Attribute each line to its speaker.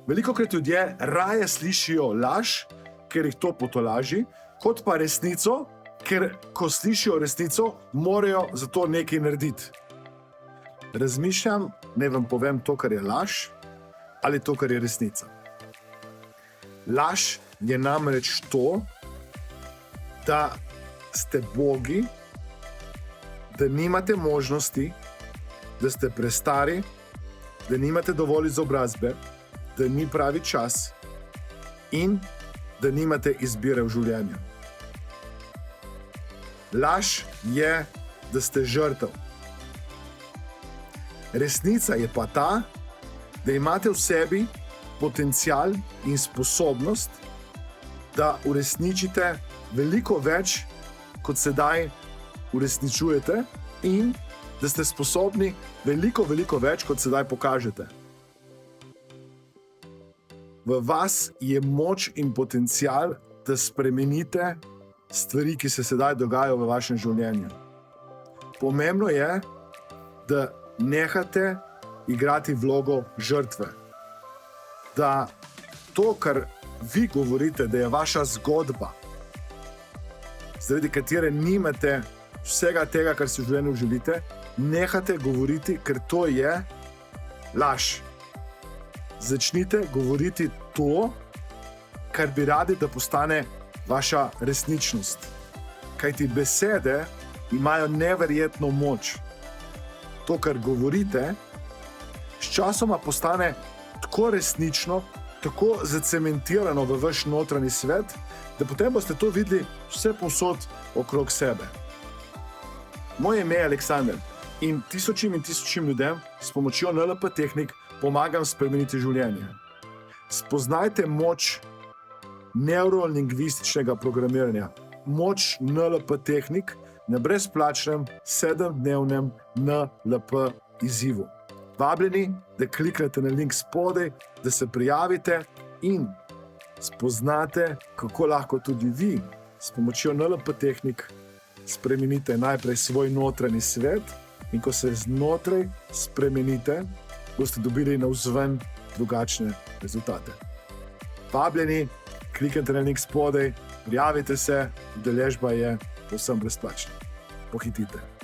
Speaker 1: Velikokrat ljudje raje slišijo laž, ker jih to potolaži, kot pa resnico, ker ko slišijo resnico, morajo za to nekaj narediti. Razmišljam, naj vam povem to, kar je laž, ali to, kar je resnica. Laž je namreč to, da ste bogi, da nimate možnosti, da ste prestari, da nimate dovolj izobrazbe, da ni pravi čas in da nimate izbire v življenju. Laž je, da ste žrtev. Resnica je pa ta, da imate v sebi potencial in sposobnost, da uresničite veliko več, kot sedaj uresničujete, in da ste sposobni veliko več, kot sedaj pokažete. V vas je moč in potencial, da spremenite stvari, ki se sedaj dogajajo v vašem življenju. Pomembno je, da nehate igrati vlogo žrtve. Da to, kar vi govorite, da je vaša zgodba, zaradi katere nimate vsega tega, kar si v življenju želite, nehate govoriti, ker to je laž. Začnite govoriti to, kar bi radi, da postane vaša resničnost. Kajti besede imajo neverjetno moč. To, kar govorite, sčasoma postane tako resnično, tako zacementirano v vaš notranji svet, da potem boste to videli vse povsod okrog sebe. Moje ime je Aleksander in tisočim ljudem s pomočjo NLP tehnik pomagam spremeniti življenje. Spoznajte moč neurolingvističnega programiranja, moč NLP tehnik na brezplačnem 7-dnevnem NLP izzivu. Vabljeni, da kliknete na link spodaj, da se prijavite in spoznate, kako lahko tudi vi s pomočjo NLP tehnik spremenite najprej svoj notranji svet, in ko se znotraj spremenite, boste dobili navzven drugačne rezultate. Vabljeni, kliknite na link spodaj, prijavite se, udeležba je povsem brezplačna. Pohitite.